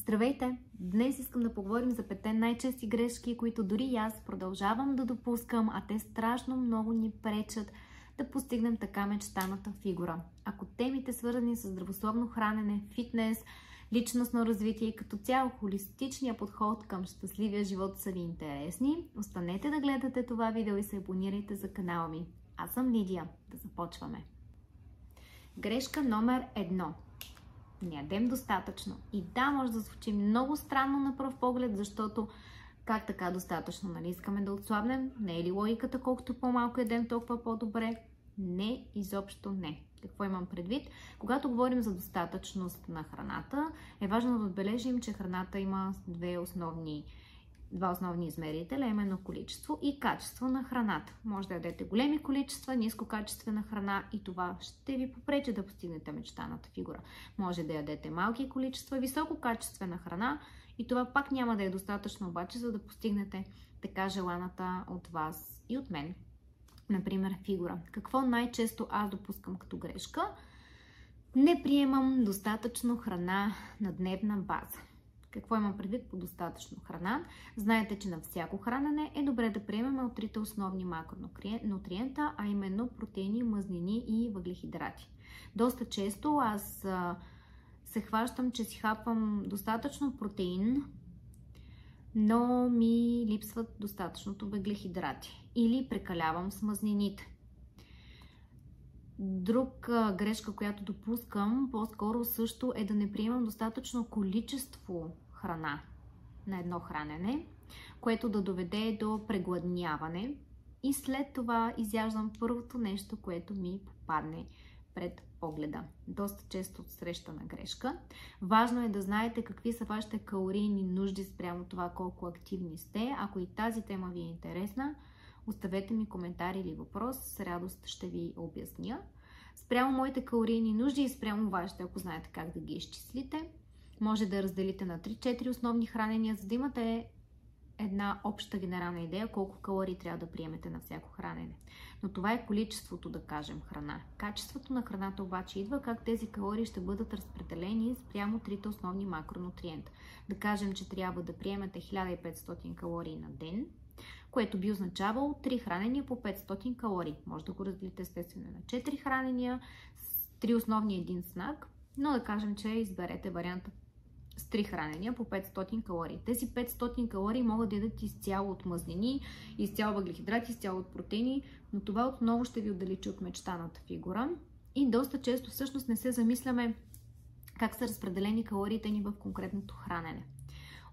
Здравейте! Днес искам да поговорим за 5 най-чести грешки, които дори и аз продължавам да допускам, а те страшно много ни пречат да постигнем така мечтаната фигура. Ако темите, свързани с здравословно хранене, фитнес, личностно развитие и като цяло холистичния подход към щастливия живот са ви интересни, останете да гледате това видео и се абонирайте за канала ми. Аз съм Лидия. Да започваме. Грешка номер 1. Не ядем достатъчно. И да, може да звучи много странно на пръв поглед, защото как така достатъчно? Нали искаме да отслабнем? Не е ли логиката, колкото по-малко ядем, толкова по-добре? Не, изобщо не. Какво имам предвид? Когато говорим за достатъчност на храната, е важно да отбележим, че храната има два основни измерителя, именно количество и качество на храната. Може да ядете големи количества, нискокачествена храна и това ще ви попречи да постигнете мечтаната фигура. Може да ядете малки количества, висококачествена храна и това пак няма да е достатъчно обаче, за да постигнете така желаната от вас и от мен. Например, фигура. Какво най-често аз допускам като грешка? Не приемам достатъчно храна на дневна база. Какво имам предвид по достатъчно храна? Знаете, че на всяко хранене е добре да приемаме от трите основни макронутриента, а именно протеини, мазнини и въглехидрати. Доста често аз се хващам, че си хапвам достатъчно протеин, но ми липсват достатъчното въглехидрати или прекалявам с мазнините. Друга грешка, която допускам, по-скоро също е да не приемам достатъчно количество храна на едно хранене, което да доведе до прегладняване и след това изяждам първото нещо, което ми попадне пред погледа. Доста често срещана грешка. Важно е да знаете какви са вашите калорийни нужди спрямо това колко активни сте. Ако и тази тема ви е интересна, оставете ми коментар или въпрос, с радост ще ви обясня. Спрямо моите калорийни нужди и спрямо вашите, ако знаете как да ги изчислите, може да разделите на 3-4 основни хранения, за да имате една обща генерална идея колко калории трябва да приемете на всяко хранене. Но това е количеството, да кажем, храна. Качеството на храната обаче идва как тези калории ще бъдат разпределени спрямо трите основни макронутриента. Да кажем, че трябва да приемете 1500 калории на ден, което би означавало 3 хранения по 500 калории. Може да го разделите естествено на 4 хранения, с 3 основни и 1 снак, но да кажем, че изберете варианта с 3 хранения по 500 калории. Тези 500 калории могат да ядат изцяло от мазнини, изцяло въглехидрати, изцяло от протеини, но това отново ще ви отдалечи от мечтаната фигура. И доста често всъщност не се замисляме как са разпределени калориите ни в конкретното хранене.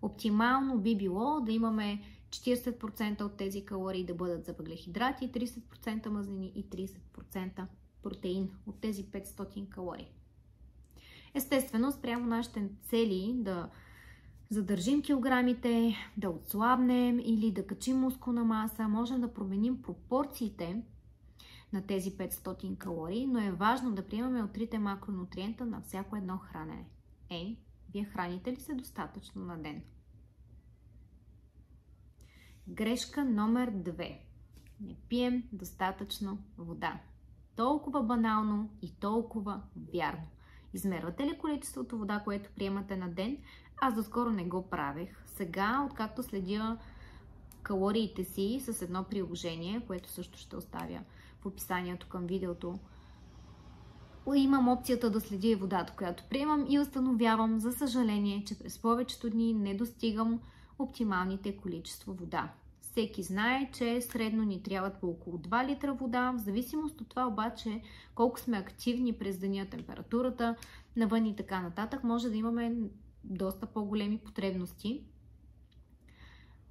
Оптимално би било да имаме 40% от тези калории да бъдат за въглехидрати, 30% мазнини и 30% протеин от тези 500 калории. Естествено, спрямо нашите цели да задържим килограмите, да отслабнем или да качим мускулна маса, можем да променим пропорциите на тези 500 калории, но е важно да приемаме от трите макронутриента на всяко едно хранене. Вие храните ли се достатъчно на ден? Грешка номер 2. Не пием достатъчно вода. Толкова банално и толкова вярно. Измервате ли количеството вода, което приемате на ден? Аз доскоро не го правех. Сега, откакто следя калориите си с едно приложение, което също ще оставя в описанието към видеото, имам опцията да следя и водата, която приемам и установявам, за съжаление, че през повечето дни не достигам оптималните количества вода. Всеки знае, че средно ни трябват по около 2 литра вода. В зависимост от това обаче колко сме активни през деня, температурата навън и така нататък, може да имаме доста по-големи потребности,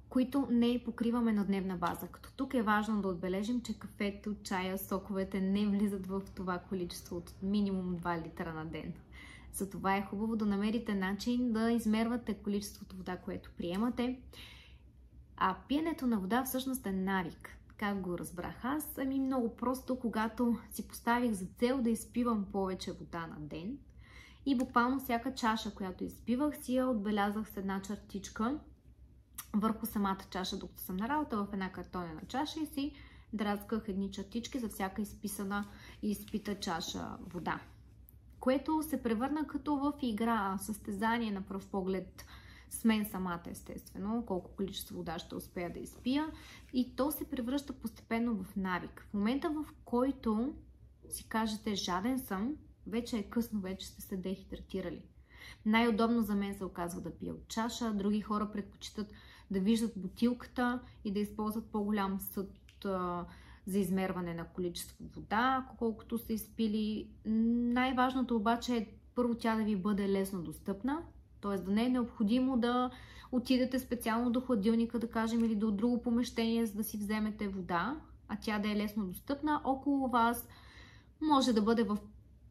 които не покриваме на дневна база. Като тук е важно да отбележим, че кафето, чая, соковете не влизат в това количество от минимум 2 литра на ден. Затова е хубаво да намерите начин да измервате количеството вода, което приемате. А пиенето на вода всъщност е навик. Как го разбрах аз? Много просто, когато си поставих за цел да изпивам повече вода на ден и буквално всяка чаша, която изпивах, си я отбелязах с една чертичка върху самата чаша, докато съм на работа в една картонена чаша и си драсках едни чертички за всяка изписана и изпита чаша вода. което се превърна като в игра, състезание на пръв поглед с мен самата, естествено, колко количество вода ще успея да изпия, и то се превръща постепенно в навик. В момента, в който си кажете жаден съм, вече е късно, вече сте се дехидратирали. Най-удобно за мен се оказва да пия от чаша, други хора предпочитат да виждат бутилката и да използват по-голям съд за измерване на количество вода, колкото са изпили. Най-важното обаче е първо тя да ви бъде лесно достъпна, т.е. да не е необходимо да отидете специално до хладилника, да кажем, или до друго помещение, за да си вземете вода, а тя да е лесно достъпна около вас. Може да бъде в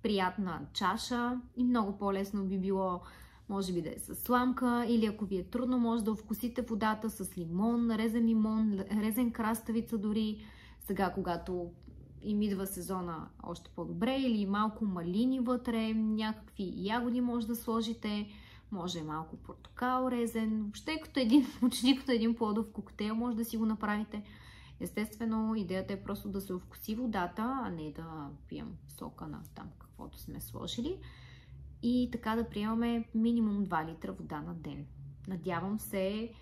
приятна чаша и много по-лесно би било, може би, да е с сламка, или ако ви е трудно, може да вкусите водата с лимон, резен краставица дори. Сега, когато им идва сезона, още по-добре, или малко малини вътре, някакви ягоди може да сложите, може малко портокал резен, въобще почти като един плодов коктейл може да си го направите. Естествено, идеята е просто да се овкуси водата, а не да пием сока на там каквото сме сложили. И така да приемаме минимум 2 литра вода на ден. Надявам се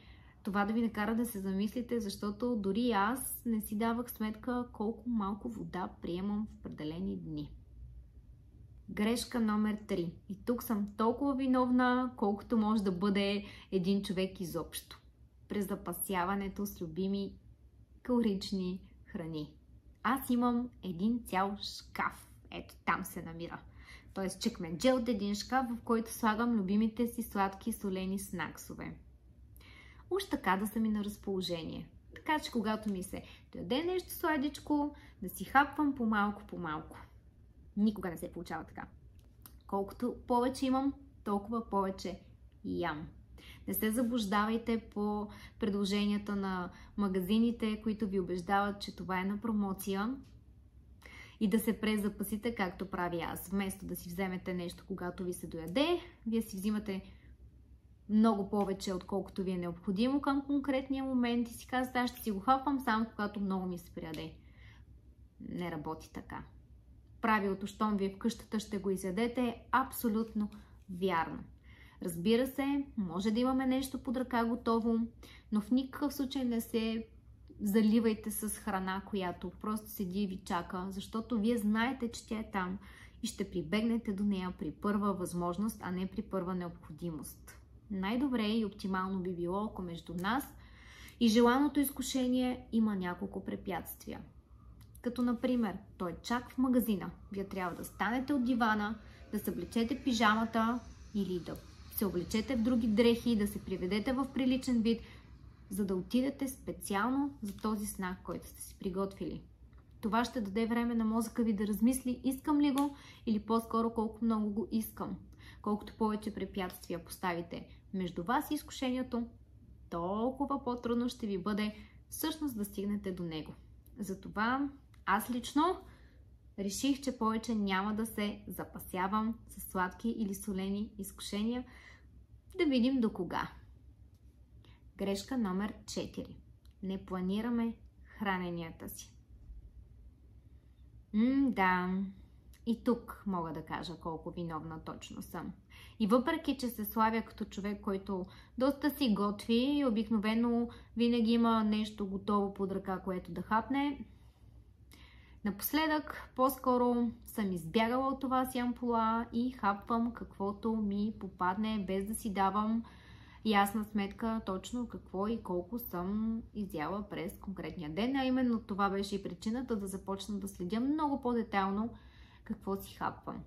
това да ви накара да се замислите, защото дори аз не си давах сметка колко малко вода приемам в определени дни. Грешка номер 3. И тук съм толкова виновна, колкото може да бъде един човек изобщо. Презапасяването с любими калорични храни. Аз имам един цял шкаф. Ето там се намира. Тоест чекмедже от един шкаф, в който слагам любимите си сладки и солени снаксове. Уж така да са ми на разположение. Така че когато ми се дойде нещо сладичко, да си хапвам по-малко. Никога не се получава така. Колкото повече имам, толкова повече ям. Не се заблуждавайте по предложенията на магазините, които ви убеждават, че това е на промоция, и да се презапасите, както правя аз. Вместо да си вземете нещо, когато ви се дояде, вие си взимате много повече, отколкото ви е необходимо към конкретния момент и си казвате, аз ще си го хапвам само когато много ми се прияде. Не работи така. Правилото, щом вие в къщата ще го изядете, е абсолютно вярно. Разбира се, може да имаме нещо под ръка готово, но в никакъв случай не се заливайте с храна, която просто седи и ви чака, защото вие знаете, че тя е там и ще прибегнете до нея при първа възможност, а не при първа необходимост. Най-добре и оптимално би било, ако между нас и желаното изкушение има няколко препятствия. Като например, той чак в магазина. Вие трябва да станете от дивана, да съблечете пижамата или да се облечете в други дрехи, да се приведете в приличен вид, за да отидете специално за този снак, който сте си приготвили. Това ще даде време на мозъка ви да размисли, искам ли го, или по-скоро колко много го искам. Колкото повече препятствия поставите между вас и изкушението, толкова по-трудно ще ви бъде всъщност да стигнете до него. Затова аз лично реших, че повече няма да се запасявам с сладки или солени изкушения. Да видим до кога. Грешка номер 4. Не планираме храненията си. Да, и тук мога да кажа колко виновна точно съм. И въпреки, че се славя като човек, който доста си готви и обикновено винаги има нещо готово под ръка, което да хапне, напоследък по-скоро съм избягала от това си ампула и хапвам каквото ми попадне, без да си давам ясна сметка точно какво и колко съм изяла през конкретния ден. А именно това беше и причината да започна да следя много по-детайлно какво си хапвам.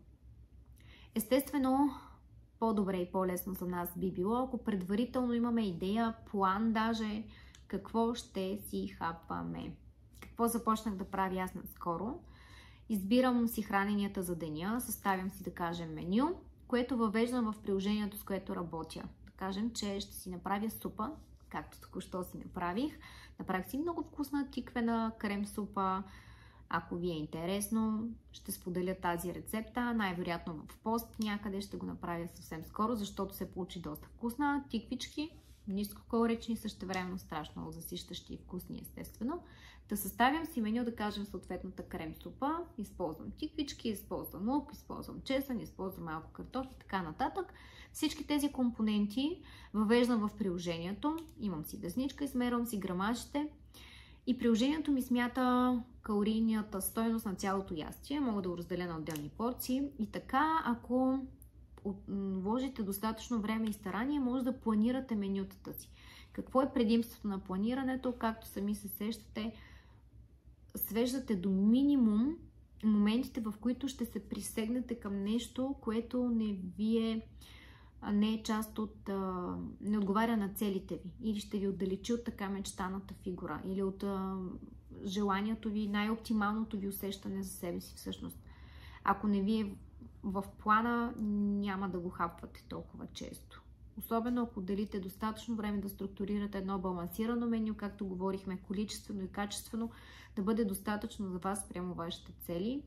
Естествено, по-добре и по-лесно за нас би било, ако предварително имаме идея, план даже, какво ще си хапваме. Какво започнах да правя аз наскоро? Избирам си храненията за деня, съставям си, да кажем, меню, което въвеждам в приложението, с което работя. Да кажем, че ще си направя супа, както току-що си направих. Направих си много вкусна тиквена крем супа. Ако ви е интересно, ще споделя тази рецепта. Най-вероятно в пост някъде ще го направя съвсем скоро, защото се получи доста вкусна. Тиквички нискокалорични, същевременно страшно много засищащи и вкусни, естествено. Да съставям си меню, да кажем съответната крем супа, използвам тиквички, използвам лук, използвам чесън, използвам малко картофи и така нататък. Всички тези компоненти въвеждам в приложението, имам си десничка, измервам си грамажите и приложението ми смята калорийната стойност на цялото ястие, мога да го разделя на отделни порции и така, ако вложите достатъчно време и старание, може да планирате менютата си. Какво е предимството на планирането? Както сами се сещате, свеждате до минимум моментите, в които ще се присегнете към нещо, което не е част от, не отговаря на целите ви, или ще ви отдалечи от така мечтаната фигура, или от желанието ви, най-оптималното ви усещане за себе си всъщност. Ако не ви е в плана, няма да го хапвате толкова често. Особено ако отделите достатъчно време да структурирате едно балансирано меню, както говорихме, количествено и качествено, да бъде достатъчно за вас прямо вашите цели.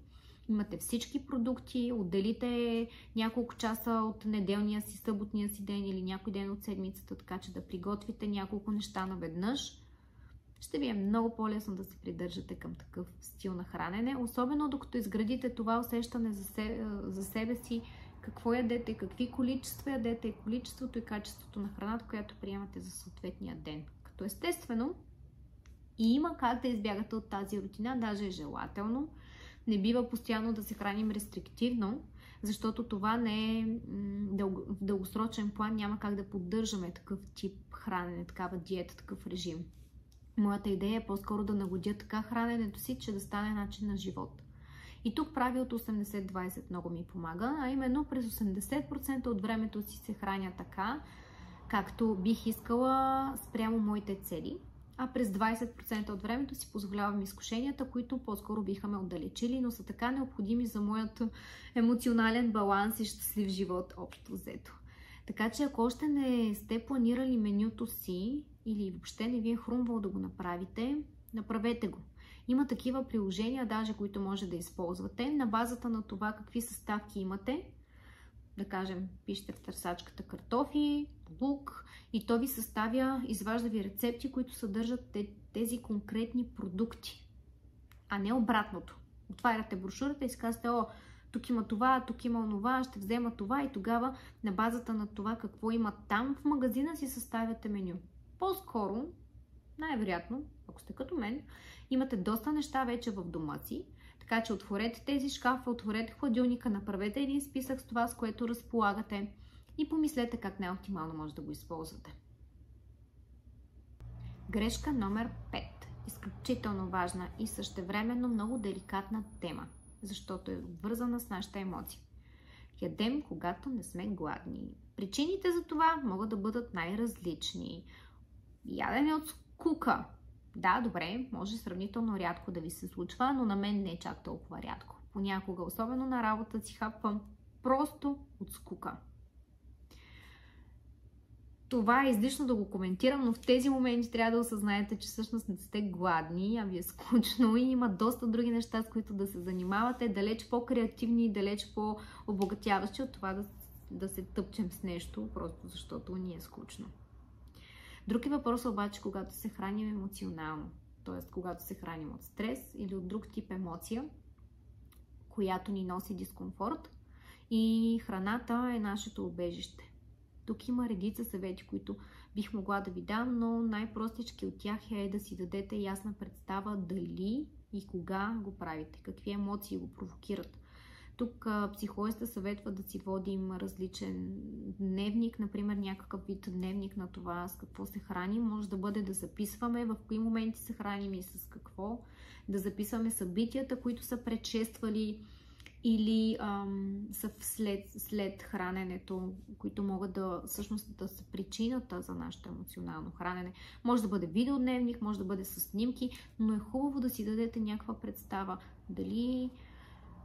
Имате всички продукти, отделите няколко часа от неделния си, съботния си ден или някой ден от седмицата, така че да приготвите няколко неща наведнъж. Ще ви е много по-лесно да се придържате към такъв стил на хранене, особено докато изградите това усещане за себе си, какво ядете, какви количества ядете, количеството и качеството на храната, която приемате за съответния ден. Като естествено и има как да избягате от тази рутина, даже е желателно. Не бива постоянно да се храним рестриктивно, защото това не е в дългосрочен план, няма как да поддържаме такъв тип хранене, такава диета, такъв режим. Моята идея е по-скоро да нагодя така храненето си, че да стане начин на живот. И тук правилото 80-20 много ми помага, а именно през 80% от времето си се храня така, както бих искала спрямо моите цели, а през 20% от времето си позволявам изкушенията, които по-скоро биха ме отдалечили, но са така необходими за моят емоционален баланс и щастлив живот общо взето. Така че ако още не сте планирали менюто си или въобще не ви е хрумвало да го направите, направете го. Има такива приложения, даже които може да използвате на базата на това какви съставки имате. Да кажем, пишете в търсачката картофи, лук и то ви съставя, изважда ви рецепти, които съдържат тези конкретни продукти, а не обратното. Отваряте брошурата и си казвате, о, тук има това, тук има онова, ще взема това и тогава на базата на това какво има там в магазина си съставяте меню. По-скоро, най-вероятно, ако сте като мен, имате доста неща вече в дома си, така че отворете тези шкафа, отворете хладилника, направете един списък с това, с което разполагате и помислете как най-оптимално може да го използвате. Грешка номер 5. Изключително важна и същевременно много деликатна тема, защото е обвързана с нашата емоция. Ядем, когато не сме гладни. Причините за това могат да бъдат най-различни. Ядене от скука. Да, добре, може сравнително рядко да ви се случва, но на мен не е чак толкова рядко. Понякога, особено на работа, си хапвам просто от скука. Това е излишно да го коментирам, но в тези моменти трябва да осъзнаете, че всъщност не сте гладни, а ви е скучно и има доста други неща, с които да се занимавате, далеч по-креативни и далеч по-обогатяващи от това да се тъпчем с нещо, просто защото ни е скучно. Друг е въпрос обаче, когато се храним емоционално, т.е. когато се храним от стрес или от друг тип емоция, която ни носи дискомфорт и храната е нашето убежище. Тук има редица съвети, които бих могла да ви дам, но най-простички от тях е да си дадете ясна представа дали и кога го правите, какви емоции го провокират. Тук психолозите съветват да си водим различен дневник, например някакъв вид дневник на това с какво се храним. Може да бъде да записваме в кои моменти се храним и с какво, да записваме събитията, които са предшествали или са след храненето, които могат да всъщност да са причината за нашето емоционално хранене. Може да бъде видеодневник, може да бъде с снимки, но е хубаво да си дадете някаква представа дали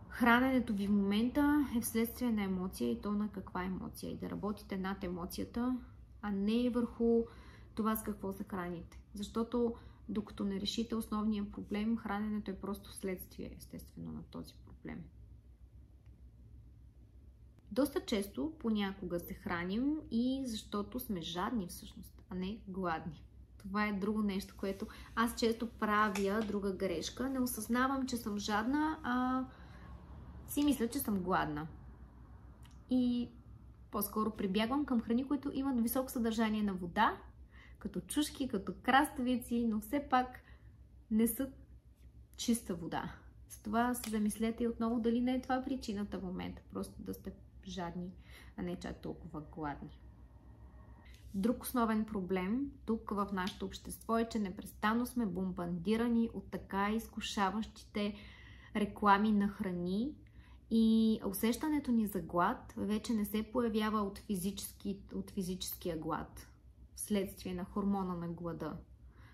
храненето ви в момента е вследствие на емоция и то на каква емоция и да работите над емоцията, а не върху това с какво се храните. Защото докато не решите основния проблем, храненето е просто следствие, естествено, на този проблем. Доста често понякога се храним и защото сме жадни всъщност, а не гладни. Това е друго нещо, което аз често правя, друга грешка. Не осъзнавам, че съм жадна, а си мисля, че съм гладна. И по-скоро прибягвам към храни, които имат високо съдържание на вода, като чушки, като краставици, но все пак не са чиста вода. С това се замислете и отново дали не е това причината в момента, просто да сте жадни, а не чак толкова гладни. Друг основен проблем тук в нашето общество е, че непрестанно сме бомбардирани от така изкушаващите реклами на храни и усещането ни за глад вече не се появява от физическия глад, вследствие на хормона на глада,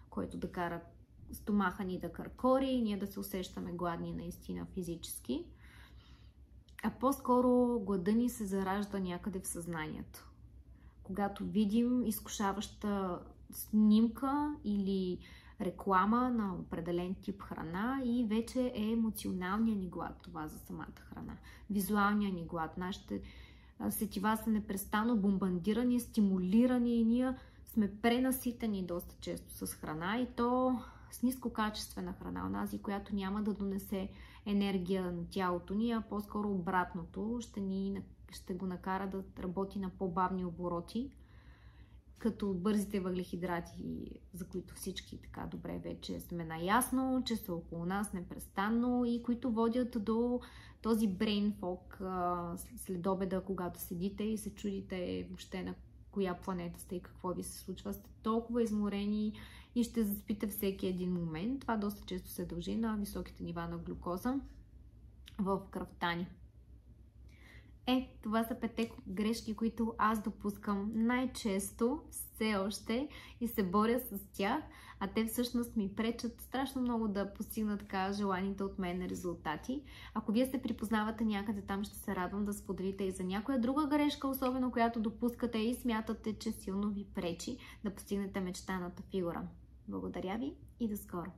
който да кара стомаха ни да къркори и ние да се усещаме гладни наистина физически, а по-скоро глада ни се заражда някъде в съзнанието. Когато видим изкушаваща снимка или реклама на определен тип храна и вече е емоционалният ни глад това за самата храна. Визуалният ни глад. Нашите сетива са непрестанно бомбардирани, стимулирани и ние сме пренаситени доста често с храна и то с нискокачествена храна, онази, която няма да донесе енергия на тялото ни, а по-скоро обратното ще го накара да работи на по-бавни обороти, като бързите въглехидрати, за които всички така добре вече сме наясно, че са около нас непрестанно и които водят до този brain fog след обеда, когато седите и се чудите въобще на коя планета сте и какво ви се случва. Сте толкова изморени и ще заспите всеки един момент. Това доста често се дължи на високите нива на глюкоза в кръвта ни. Това са 5 грешки, които аз допускам най-често, все още, и се боря с тях, а те всъщност ми пречат страшно много да постигна така желаните от мен резултати. Ако вие се припознавате някъде там, ще се радвам да споделите и за някоя друга грешка, особено която допускате и смятате, че силно ви пречи да постигнете мечтаната фигура. Благодаря ви и до скоро!